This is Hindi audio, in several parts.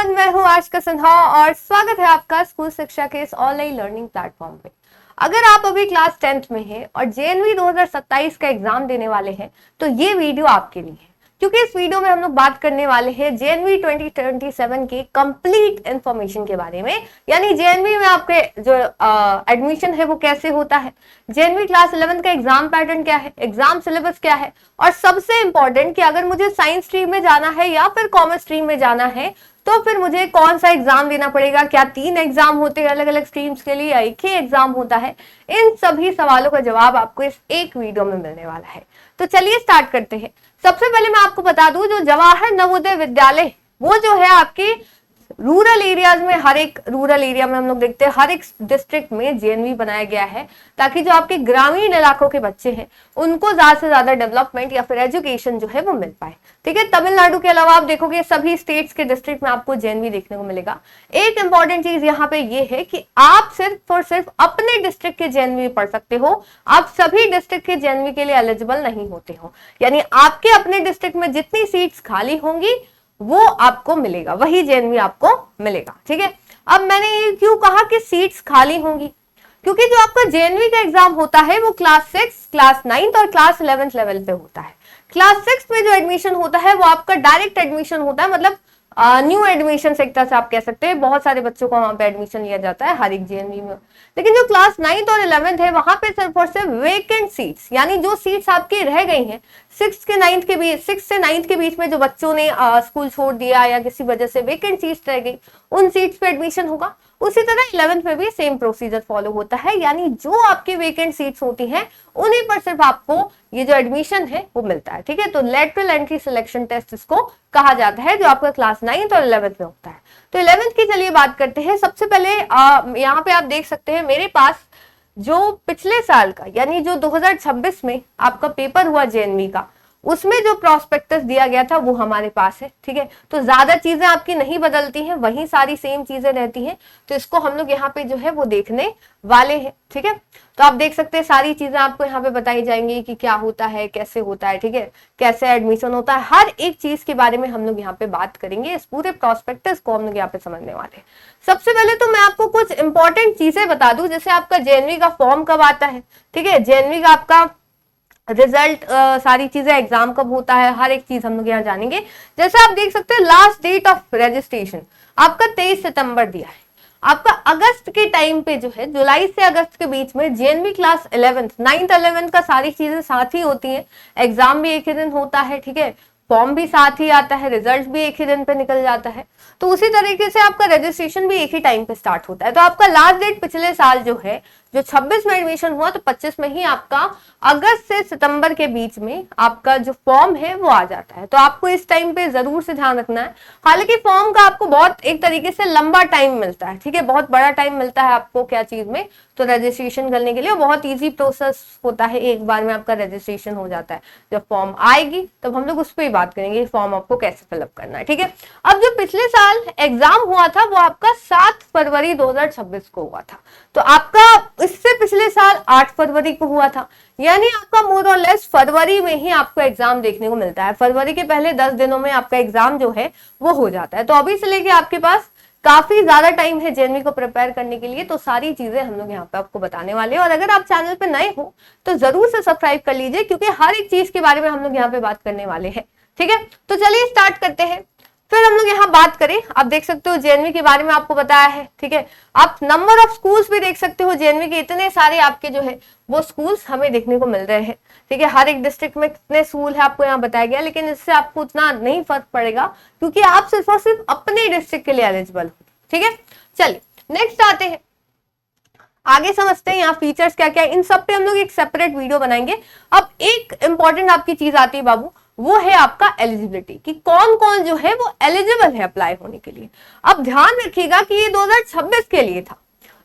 एवरीवन, मैं हूँ आशिका सिन्हा और स्वागत है आपका स्कूल शिक्षा के इस ऑनलाइन लर्निंग प्लेटफॉर्म पे। अगर आप अभी क्लास 10th में हैं और जेएनवी 2027 का एग्जाम देने वाले हैं तो ये वीडियो आपके लिए है, क्योंकि इस वीडियो में हम लोग बात करने वाले हैं जेएनवी 2027 के कंप्लीट इंफॉर्मेशन के बारे में। यानी जेएनवी में आपके जो एडमिशन है वो कैसे होता है, जेएनवी क्लास 11 का एग्जाम पैटर्न क्या है, एग्जाम सिलेबस क्या है, और सबसे इंपॉर्टेंट कि अगर मुझे साइंस स्ट्रीम में जाना है या फिर कॉमर्स स्ट्रीम में जाना है तो फिर मुझे कौन सा एग्जाम देना पड़ेगा, क्या 3 एग्जाम होते हैं अलग अलग स्ट्रीम्स के लिए या एक ही एग्जाम होता है। इन सभी सवालों का जवाब आपको इस एक वीडियो में मिलने वाला है। तो चलिए स्टार्ट करते हैं। सबसे पहले मैं आपको बता दूं, जो जवाहर नवोदय विद्यालय वो जो है आपकी रूरल एरियाज में, हर एक रूरल एरिया में हम लोग देखते हैं हर एक डिस्ट्रिक्ट में जेएनवी बनाया गया है ताकि जो आपके ग्रामीण इलाकों के बच्चे हैं उनको ज्यादा से ज्यादा डेवलपमेंट या फिर एजुकेशन जो है वो मिल पाए। ठीक है, तमिलनाडु के अलावा आप देखोगे सभी स्टेट्स के डिस्ट्रिक्ट में आपको जेएनवी देखने को मिलेगा। एक इंपॉर्टेंट चीज यहाँ पे ये है कि आप सिर्फ और सिर्फ अपने डिस्ट्रिक्ट के जेएनवी पढ़ सकते हो, आप सभी डिस्ट्रिक्ट के जेएनवी के लिए एलिजिबल नहीं होते हो। यानी आपके अपने डिस्ट्रिक्ट में जितनी सीट्स खाली होंगी वो आपको मिलेगा, वही जेएनवी आपको मिलेगा। ठीक है, अब मैंने ये क्यों कहा कि सीट्स खाली होंगी, क्योंकि जो आपका जेएनवी का एग्जाम होता है वो क्लास 6, क्लास 9 और क्लास 11 लेवल पे होता है। क्लास 6 में जो एडमिशन होता है वो आपका डायरेक्ट एडमिशन होता है, मतलब न्यू एडमिशन एक तरह से आप कह सकते हैं। बहुत सारे बच्चों को वहां पे एडमिशन लिया जाता है हर एक जेएनवी में। लेकिन जो क्लास 9 और 11 है वहां पे सिर्फ और सिर्फ वेकेंट सीट्स, यानी जो सीट्स आपकी रह गई हैं 6 से 9th के बीच में जो बच्चों ने स्कूल छोड़ दिया या किसी वजह से वेकेंट सीट्स रह गई, उन सीट्स पे एडमिशन होगा। उसी तरह 11th में भी सेम प्रोसीजर फॉलो होता है, यानी जो आपकी वेकेंट सीट्स होती हैं उन्हीं पर सिर्फ आपको ये जो एडमिशन है वो मिलता है। ठीक है, तो लेटरल एंट्री सिलेक्शन टेस्ट इसको कहा जाता है, जो आपका क्लास 9th और 11th में होता है। तो 11th की चलिए बात करते हैं। सबसे पहले यहाँ पे आप देख सकते हैं मेरे पास जो पिछले साल का, यानी जो 2026 में आपका पेपर हुआ जेएनवी का, उसमें जो प्रोस्पेक्टस दिया गया था वो हमारे पास है। ठीक है, तो ज्यादा चीजें आपकी नहीं बदलती हैं, वही सारी सेम चीजें रहती हैं। तो इसको हम लोग यहाँ पे जो है वो देखने वाले हैं। ठीक है, तो आप देख सकते हैं सारी चीजें आपको यहाँ पे बताई जाएंगी कि क्या होता है, कैसे होता है, ठीक है, कैसे एडमिशन होता है, हर एक चीज के बारे में हम लोग यहाँ पे बात करेंगे। इस पूरे प्रोस्पेक्टस को हम लोग यहाँ पे समझने वाले हैं। सबसे पहले तो मैं आपको कुछ इंपॉर्टेंट चीजें बता दूं, जैसे आपका जेएनवी का फॉर्म कब आता है। ठीक है, जेएनवी का आपका रिजल्ट, सारी चीजें, एग्जाम कब होता है, हर एक चीज हम लोग यहाँ जानेंगे। जैसे आप देख सकते हैं लास्ट डेट ऑफ रजिस्ट्रेशन आपका 23 सितंबर दिया है। आपका अगस्त के टाइम पे जो है, जुलाई से अगस्त के बीच में जेएनवी क्लास 11, 9th 11 का सारी चीजें साथ ही होती हैं। एग्जाम भी एक ही दिन होता है, ठीक है, फॉर्म भी साथ ही आता है, रिजल्ट भी एक ही दिन पे निकल जाता है। तो उसी तरीके से आपका रजिस्ट्रेशन भी एक ही टाइम पे स्टार्ट होता है। तो आपका लास्ट डेट पिछले साल जो है, जो 26 में एडमिशन हुआ, तो 25 में ही आपका अगस्त से सितंबर के बीच में आपका जो फॉर्म है वो आ जाता है। तो आपको इस टाइम पे जरूर से ध्यान रखना है। हालांकि फॉर्म का आपको बहुत एक तरीके से लंबा टाइम मिलता है, ठीक है, बहुत बड़ा टाइम मिलता है आपको क्या चीज में, तो रजिस्ट्रेशन करने के लिए बहुत ईजी प्रोसेस होता है, एक बार में आपका रजिस्ट्रेशन हो जाता है। जब फॉर्म आएगी तब हम लोग उस पर ही बात करेंगे, फॉर्म आपको कैसे फिलअप करना है। ठीक है, अब जो पिछले साल एग्जाम हुआ था वो आपका 7 फरवरी 2026 को हुआ था। तो आपका इससे पिछले साल 8 फरवरी को हुआ था, यानी आपका मोर और लेस फरवरी में ही आपको एग्जाम देखने को मिलता है। फरवरी के पहले 10 दिनों में आपका एग्जाम जो है वो हो जाता है। तो अभी से लेके आपके पास काफी ज्यादा टाइम है जेएनवी को प्रिपेयर करने के लिए। तो सारी चीजें हम लोग यहाँ पे आपको बताने वाले हैं, और अगर आप चैनल पे नए हो तो जरूर से सब्सक्राइब कर लीजिए, क्योंकि हर एक चीज के बारे में हम लोग यहाँ पे बात करने वाले हैं। ठीक है, तो चलिए स्टार्ट करते हैं। फिर हम लोग यहाँ बात करें, आप देख सकते हो जेएनवी के बारे में आपको बताया है। ठीक है, आप नंबर ऑफ स्कूल्स भी देख सकते हो जेएनवी के, इतने सारे आपके जो है वो स्कूल्स हमें देखने को मिल रहे हैं। ठीक है, हर एक डिस्ट्रिक्ट में कितने स्कूल है आपको यहाँ बताया गया, लेकिन इससे आपको उतना नहीं फर्क पड़ेगा क्योंकि आप सिर्फ और सिर्फ अपने डिस्ट्रिक्ट के लिए एलिजिबल हो। ठीक है, चलिए नेक्स्ट आते हैं, आगे समझते हैं यहाँ फीचर्स क्या क्या है। इन सब पे हम लोग एक सेपरेट वीडियो बनाएंगे। अब एक इंपॉर्टेंट आपकी चीज आती है बाबू, वो है आपका एलिजिबिलिटी, कि कौन कौन जो है वो एलिजिबल है अप्लाई होने के लिए। अब ध्यान रखिएगा कि ये 2026 के लिए था,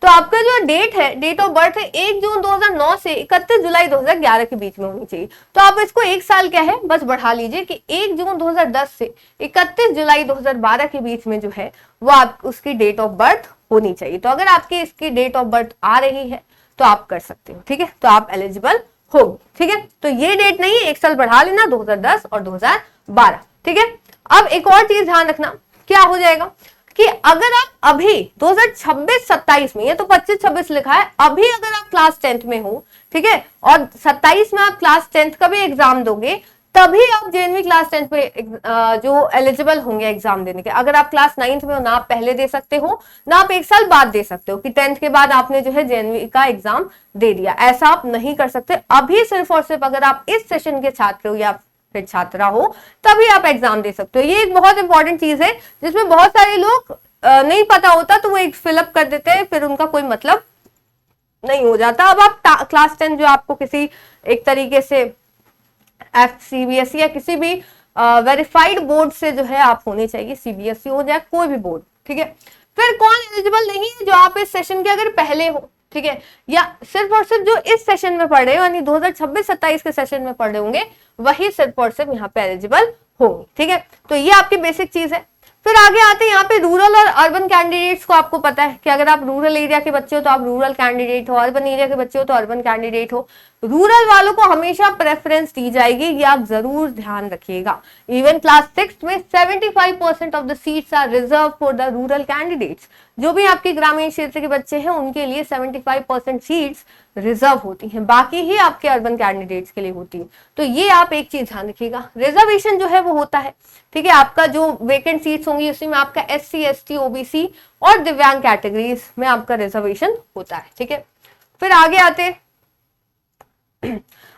तो आपका जो डेट है, डेट ऑफ बर्थ है 1 जून 2009 से 31 जुलाई 2011 के बीच में होनी चाहिए। तो आप इसको एक साल क्या है बस बढ़ा लीजिए कि 1 जून 2010 से 31 जुलाई 2012 के बीच में जो है वो आप उसकी डेट ऑफ बर्थ होनी चाहिए। तो अगर आपकी इसकी डेट ऑफ बर्थ आ रही है तो आप कर सकते हो। ठीक है, तो आप एलिजिबल होगी। ठीक है, तो ये डेट नहीं है, एक साल बढ़ा लेना, 2010 और 2012। ठीक है, अब एक और चीज ध्यान रखना, क्या हो जाएगा कि अगर आप अभी 2026-27 में, ये तो 25-26 लिखा है, अभी अगर आप क्लास 10th में हो, ठीक है, और 27 में आप क्लास 10th का भी एग्जाम दोगे, तभी आप जेएनवी क्लास 10th पे जो एलिजिबल होंगे एग्जाम देने के। अगर आप क्लास 9th में हो ना, आप पहले दे सकते हो ना, आप 1 साल बाद दे सकते हो कि 10th के बाद आपने जो है जेएनवी का एग्जाम दे दिया, ऐसा आप नहीं कर सकते। अभी सिर्फ और सिर्फ अगर आप इस सेशन के छात्र हो या फिर छात्रा हो, तभी आप एग्जाम दे सकते हो। ये एक बहुत इंपॉर्टेंट चीज है जिसमें बहुत सारे लोग नहीं पता होता तो वो एक फिलअप कर देते हैं, फिर उनका कोई मतलब नहीं हो जाता। अब आप क्लास 10 जो आपको किसी एक तरीके से सीबीएसई या किसी भी वेरीफाइड बोर्ड से जो है आप होने चाहिए, सीबीएसई हो जाए कोई भी बोर्ड, ठीक है। फिर कौन एलिजिबल नहीं है? जो आप इस सेशन के अगर पहले हो, ठीक है, या सिर्फ और सिर्फ जो इस सेशन में पढ़ रहे हो, यानी 2026-27 के सेशन में पढ़ रहे होंगे, वही सिर्फ और सिर्फ यहाँ पे एलिजिबल होंगे, ठीक है। तो ये आपकी बेसिक चीज है। फिर आगे आते हैं यहाँ पे रूरल और अर्बन कैंडिडेट्स को। आपको पता है कि अगर आप रूरल एरिया के बच्चे हो तो आप रूरल कैंडिडेट हो, अर्बन एरिया के बच्चे हो तो अर्बन कैंडिडेट हो। रूरल वालों को हमेशा प्रेफरेंस दी जाएगी, ये आप जरूर ध्यान रखिएगा। इवन क्लास 6 में 75% of the seats are reserve for the rural candidates. जो भी आपके ग्रामीण क्षेत्र के बच्चे हैं उनके लिए 75% सीट्स रिजर्व होती हैं, बाकी ही आपके अर्बन कैंडिडेट्स के लिए होती है। तो ये आप एक चीज ध्यान रखिएगा, रिजर्वेशन जो है वो होता है, ठीक है। आपका जो वेकेंट सीट्स होंगी उसमें आपका SC, ST, OBC और दिव्यांग कैटेगरीज में आपका रिजर्वेशन होता है, ठीक है। फिर आगे आते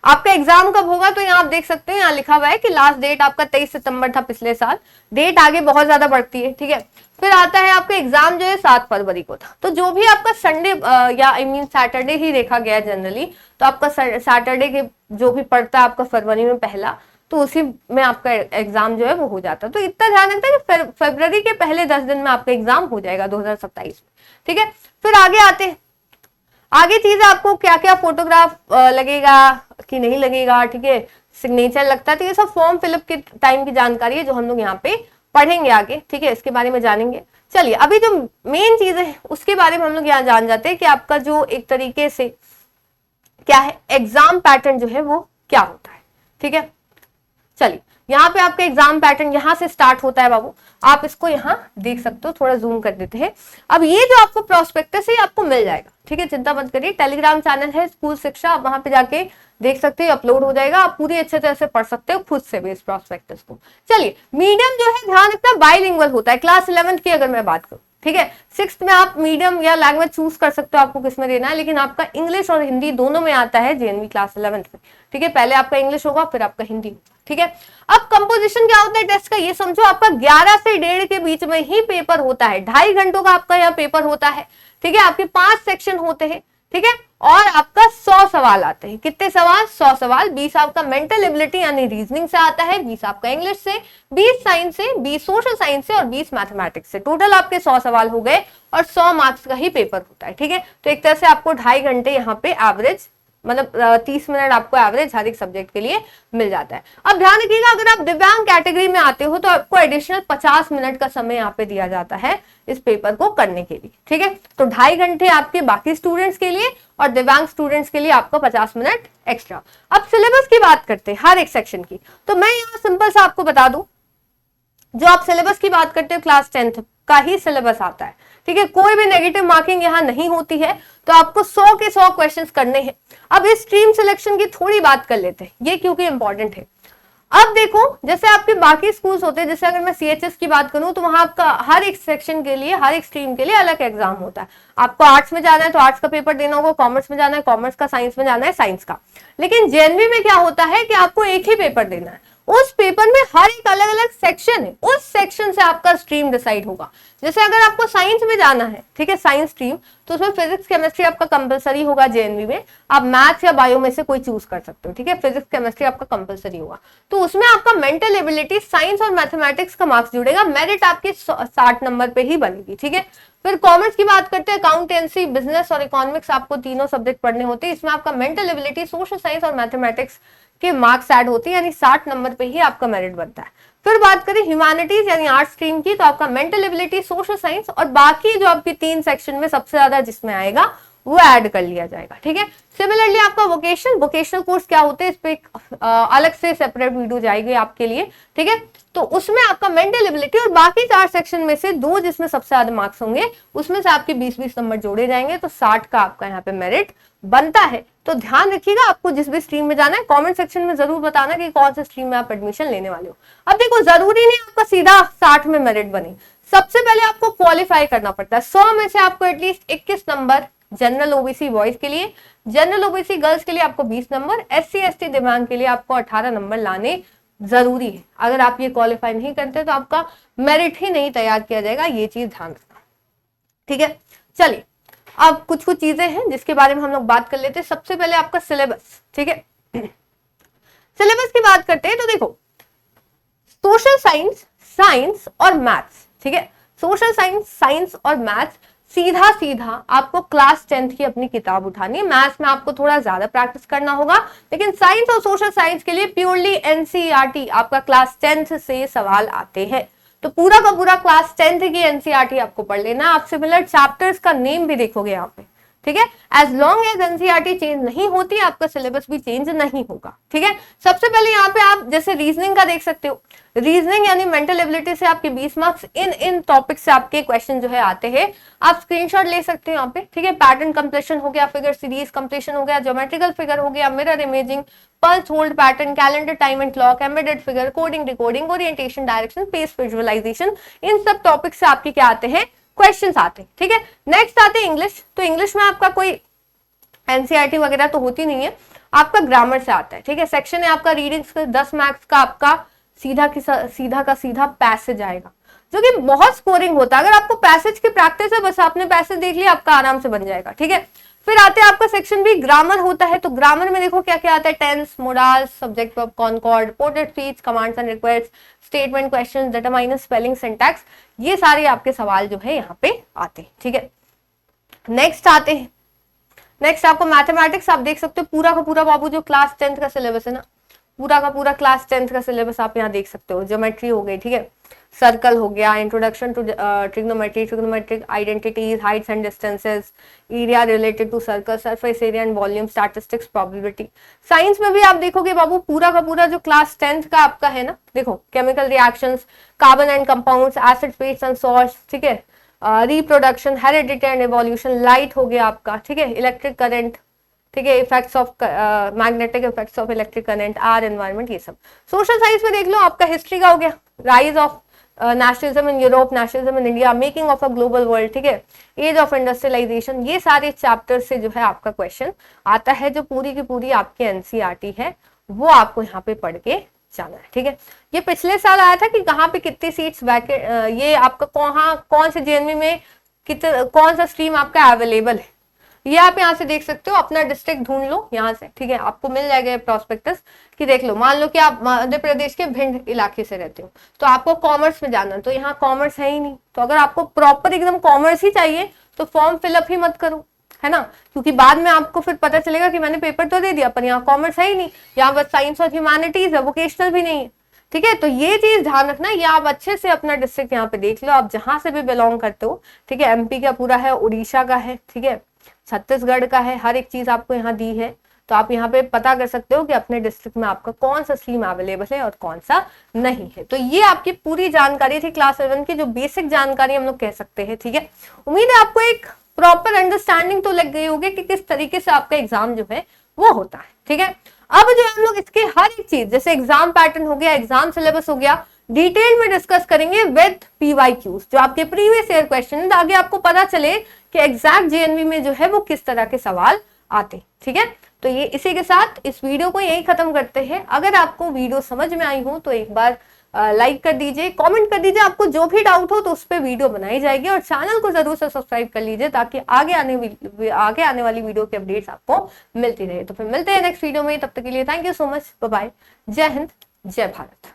आपका एग्जाम कब होगा, तो यहाँ आप देख सकते हैं, यहाँ लिखा हुआ है कि लास्ट डेट आपका 23 सितंबर था पिछले साल। डेट आगे बहुत ज्यादा बढ़ती है, ठीक है। फिर आता है आपका एग्जाम जो है 7 फरवरी को था। तो जो भी आपका संडे या आई मीन सैटरडे ही देखा गया जनरली, तो आपका सैटरडे के जो भी पड़ता है आपका फरवरी में पहला, तो उसी में आपका एग्जाम जो है वो हो जाता है। तो इतना ध्यान रखता है कि फरवरी के पहले 10 दिन में आपका एग्जाम हो जाएगा 2027 में, ठीक है। फिर आगे आते हैं, आगे चीज आपको क्या क्या फोटोग्राफ लगेगा कि नहीं लगेगा, ठीक है, सिग्नेचर लगता है, तो ये सब फॉर्म फिलअप के टाइम की जानकारी है जो हम लोग यहाँ पे पढ़ेंगे आगे, ठीक है, इसके बारे में जानेंगे। चलिए अभी जो मेन चीज है उसके बारे में हम लोग यहाँ जान जाते हैं कि आपका जो एक तरीके से क्या है एग्जाम पैटर्न जो है वो क्या होता है, ठीक है। चलिए यहाँ पे आपका एग्जाम पैटर्न यहाँ से स्टार्ट होता है बाबू, आप इसको यहाँ देख सकते हो, थोड़ा जूम कर देते हैं। अब ये जो आपको प्रोस्पेक्टस है आपको मिल जाएगा, ठीक है, चिंता मत करिए। टेलीग्राम चैनल है स्कूल शिक्षा, आप वहां पे जाके देख सकते हो, अपलोड हो जाएगा, आप पूरी अच्छे तरह से पढ़ सकते हो खुद से भी इस प्रोस्पेक्टस को। चलिए मीडियम जो है ध्यान रखना बाइलिंगुअल होता है। क्लास 11th की अगर मैं बात करूं, ठीक है, 6th में आप मीडियम या लैंग्वेज चूज कर सकते हो आपको किस में देना है, लेकिन आपका इंग्लिश और हिंदी दोनों में आता है जेएनवी क्लास 11th में, ठीक है। पहले आपका इंग्लिश होगा फिर आपका हिंदी, ठीक है। अब कंपोजिशन क्या होता है टेस्ट का, ये समझो आपका 11 से 1:30 के बीच में ही पेपर होता है, 2.5 घंटों का आपका यहाँ पेपर होता है, ठीक है। आपके 5 सेक्शन होते हैं, ठीक है, और आपका 100 सवाल आते हैं। कितने सवाल? 100 सवाल। 20 आपका मेंटल एबिलिटी यानी रीजनिंग से आता है, 20 आपका इंग्लिश से, 20 साइंस से, 20 सोशल साइंस से और 20 मैथमेटिक्स से। टोटल आपके 100 सवाल हो गए और 100 मार्क्स का ही पेपर होता है, ठीक है। तो एक तरह से आपको 2.5 घंटे यहाँ पे एवरेज, मतलब 30 मिनट आपको एवरेज हर एक सब्जेक्ट के लिए मिल जाता है। अब ध्यान रखिएगा अगर आप दिव्यांग कैटेगरी में आते हो तो आपको एडिशनल 50 मिनट का समय यहाँ पे दिया जाता है इस पेपर को करने के लिए, ठीक है। तो 2.5 घंटे आपके बाकी स्टूडेंट्स के लिए और दिव्यांग स्टूडेंट्स के लिए आपको 50 मिनट एक्स्ट्रा। अब सिलेबस की बात करते हैं हर एक सेक्शन की, तो मैं यहाँ सिंपल सा आपको बता दूं, जो आप सिलेबस की बात करते हो क्लास 10th का ही सिलेबस आता है, ठीक है। कोई भी नेगेटिव मार्किंग यहाँ नहीं होती है, तो आपको 100 के 100 क्वेश्चंस करने हैं। अब इस स्ट्रीम सिलेक्शन की थोड़ी बात कर लेते हैं, ये क्योंकि इंपॉर्टेंट है। अब देखो जैसे आपके बाकी स्कूल्स होते हैं, जैसे अगर मैं CHS की बात करूं तो वहां आपका हर एक सेक्शन के लिए, हर एक स्ट्रीम के लिए अलग एग्जाम होता है। आपको आर्ट्स में जाना है तो आर्ट्स का पेपर देना होगा, कॉमर्स में जाना है कॉमर्स का, साइंस में जाना है साइंस का। लेकिन जेएनवी में क्या होता है कि आपको एक ही पेपर देना है, उस पेपर में हर एक अलग अलग सेक्शन है, उस सेक्शन से आपका स्ट्रीम डिसाइड होगा। जैसे अगर आपको साइंस में जाना है, ठीक है, साइंस स्ट्रीम, तो उसमें फिजिक्स केमिस्ट्री आपका कंपलसरी होगा जेएनवी में। आप मैथ्स या बायो में से कोई चूज कर सकते हो, ठीक है, फिजिक्स केमिस्ट्री आपका कंपलसरी होगा। तो उसमें आपका मेंटल एबिलिटी, साइंस और मैथमेटिक्स का मार्क्स जुड़ेगा, मेरिट आपकी 60 नंबर पे ही बनेगी, ठीक है। फिर कॉमर्स की बात करते हैं, अकाउंटेंसी, बिजनेस और इकोनॉमिक्स, आपको तीनों सब्जेक्ट पढ़ने होते हैं। इसमें आपका मेंटल एबिलिटी, सोशल साइंस और मैथमेटिक्स के मार्क्स ऐड होते हैं, यानी 60 नंबर पे ही आपका मेरिट बनता है। फिर बात करें ह्यूमैनिटीज यानी आर्ट्स स्ट्रीम की, तो आपका मेंटल एबिलिटी, सोशल साइंस और बाकी जो आपकी 3 सेक्शन में सबसे ज्यादा जिसमें आएगा वो ऐड कर लिया जाएगा, ठीक है। सिमिलरली आपका वोकेशनल कोर्स क्या होते हैं, इस पे अलग से सेपरेट वीडियो जाएगी आपके लिए, ठीक है। तो उसमें आपका मेंटल एबिलिटी और बाकी 4 सेक्शन में से 2 जिसमें सबसे ज्यादा मार्क्स होंगे उसमें से आपके 20-20 नंबर जोड़े जाएंगे, तो 60 का आपका यहाँ पे मेरिट बनता है। तो ध्यान रखिएगा, आपको जिस भी स्ट्रीम में जाना है कमेंट सेक्शन में जरूर बताना कि कौन सा स्ट्रीम में आप एडमिशन लेने वाले हो। अब देखो, जरूरी नहीं आपका सीधा 60 में मेरिट बने, सबसे पहले आपको क्वालिफाई करना पड़ता है। 100 में से आपको at least 21 number general OBC boys के लिए, जनरल ओबीसी गर्ल्स के लिए आपको 20 नंबर, एससी एसटी दिव्यांग के लिए आपको 18 नंबर लाने जरूरी है। अगर आप ये क्वालिफाई नहीं करते तो आपका मेरिट ही नहीं तैयार किया जाएगा, ये चीज ध्यान रखना, ठीक है। चलिए, अब कुछ चीजें हैं जिसके बारे में हम लोग बात कर लेते हैं। सबसे पहले आपका सिलेबस, ठीक है। सिलेबस की बात करते हैं तो देखो, सोशल साइंस और मैथ्स, ठीक है। सोशल साइंस और मैथ्स सीधा आपको क्लास 10th की अपनी किताब उठानी है। मैथ्स में आपको थोड़ा ज्यादा प्रैक्टिस करना होगा, लेकिन साइंस और सोशल साइंस के लिए प्योरली एनसीईआरटी आपका क्लास 10th से सवाल आते हैं। तो पूरा का पूरा क्लास 10th की एनसीईआरटी आपको पढ़ लेना। आप सिमिलर चैप्टर्स का नेम भी देखोगे यहाँ पे, ठीक है। As long as NCERT change नहीं होती, आपका सिलेबस भी चेंज नहीं होगा, ठीक है। सबसे पहले यहाँ पे आप जैसे रीजनिंग का देख सकते हो, रीजनिंग यानी मेंटल एबिलिटी से आपके 20 मार्क्स इन टॉपिक से आपके क्वेश्चन जो है आते हैं। आप स्क्रीनशॉट ले सकते हो यहाँ पे, ठीक है। पैटर्न कंप्लीशन हो गया, फिगर सीरीज कंप्लीशन हो गया, ज्योमेट्रिकल फिगर हो गया, mirror imaging, pulse hold pattern, calendar time and clock, embedded figure, coding decoding, orientation direction, face visualization, इन सब टॉपिक से आपके क्या आते हैं, क्वेश्चंस आते हैं, ठीक है। नेक्स्ट आते हैं इंग्लिश। तो इंग्लिश में आपका कोई एनसीईआरटी वगैरह तो होती नहीं है, आपका ग्रामर से आता है, ठीक है। सेक्शन है आपका रीडिंग्स का, 10 मार्क्स का आपका सीधा पैसेज आएगा, जो कि बहुत स्कोरिंग होता है। अगर आपको पैसेज की प्रैक्टिस है, बस आपने पैसेज देख लिया, आपका आराम से बन जाएगा, ठीक है। फिर आते हैं आपका सेक्शन भी ग्रामर होता है। तो ग्रामर में देखो क्या क्या आता है, tense, modals, subject verb, concord, reported speech, commands and request, statement, question, determiner, spelling, syntax, ये सारे आपके सवाल जो है यहाँ पे आते हैं, ठीक है। नेक्स्ट आते हैं, नेक्स्ट आपको मैथमेटिक्स। आप देख सकते हो पूरा का पूरा बाबू जो क्लास 10th का सिलेबस है ना, पूरा का पूरा क्लास 10th का सिलेबस आप यहाँ देख सकते हो। ज्योमेट्री हो गई, ठीक है, सर्कल हो गया, introduction to trigonometry, trigonometric identities, heights and distances, area related to circle, surface area and volume, statistics, probability. Science में भी आप देखोगे बाबू पूरा का पूरा जो क्लास 10th का आपका है ना, देखो chemical reactions, carbon and compounds, acid, base and salts, ठीक है, reproduction, heredity and evolution, light हो गया आपका, ठीक है, इलेक्ट्रिक करंट, ठीक है, effects of magnetic effects of electric current, our environment, ये सब। सोशल साइंस में देख लो आपका हिस्ट्री का हो गया, rise of nationalism in Europe, nationalism in India, making of a global world, ठीक है, एज ऑफ इंडस्ट्रियलाइजेशन, ये सारे चैप्टर से जो है आपका क्वेश्चन आता है। जो पूरी की पूरी आपकी एनसीईआरटी है वो आपको यहाँ पे पढ़ के जाना है, ठीक है। ये पिछले साल आया था कि कहाँ पे कितनी सीट्स वैकेंट, ये आपका कौन से जेएनवी में कौन सा स्ट्रीम आपका अवेलेबल है, ये आप यहाँ से देख सकते हो। अपना डिस्ट्रिक्ट ढूंढ लो यहाँ से, ठीक है, आपको मिल जाएगा प्रोस्पेक्टस कि देख लो। मान लो कि आप मध्य प्रदेश के भिंड इलाके से रहते हो, तो आपको कॉमर्स में जाना, तो यहाँ कॉमर्स है ही नहीं। तो अगर आपको प्रॉपर एकदम कॉमर्स ही चाहिए तो फॉर्म फिलअप ही मत करो, है ना, क्योंकि बाद में आपको फिर पता चलेगा कि मैंने पेपर तो दे दिया पर यहाँ कॉमर्स है ही नहीं, यहाँ बस साइंस और ह्यूमैनिटीज है, वोकेशनल भी नहीं है, ठीक है। तो ये चीज ध्यान रखना, ये आप अच्छे से अपना डिस्ट्रिक्ट यहाँ पे देख लो, आप जहां से भी बिलोंग करते हो, ठीक है। एमपी का पूरा है, उड़ीसा का है, ठीक है, छत्तीसगढ़ का है, हर एक चीज आपको यहाँ दी है। तो आप यहाँ पे पता कर सकते हो कि अपने डिस्ट्रिक्ट में आपका कौन सा स्ट्रीम अवेलेबल है और कौन सा नहीं है। तो ये आपकी पूरी जानकारी थी क्लास 11 की, जो बेसिक जानकारी हम लोग कह सकते हैं, ठीक है। उम्मीद है आपको एक प्रॉपर अंडरस्टैंडिंग तो लग गई होगी कि किस तरीके से आपका एग्जाम जो है वो होता है, ठीक है। अब जो हम लोग इसके हर एक चीज, जैसे एग्जाम पैटर्न हो गया, एग्जाम सिलेबस हो गया, डिटेल में डिस्कस करेंगे विद पीवाईक्यूज, जो आपके प्रीवियस ईयर क्वेश्चन है, ताकि आपको पता चले कि एग्जैक्ट जेएनवी में जो है वो किस तरह के सवाल आते, ठीक है। तो ये इसी के साथ इस वीडियो को यही खत्म करते हैं। अगर आपको वीडियो समझ में आई हो तो एक बार लाइक कर दीजिए, कमेंट कर दीजिए, आपको जो भी डाउट हो तो उस पर वीडियो बनाई जाएगी, और चैनल को जरूर से सब्सक्राइब कर लीजिए ताकि आगे आने वाली वीडियो के अपडेट्स आपको मिलती रहे। तो फिर मिलते हैं नेक्स्ट वीडियो में, तब तक के लिए thank you so much, bye bye, जय हिंद, जय भारत।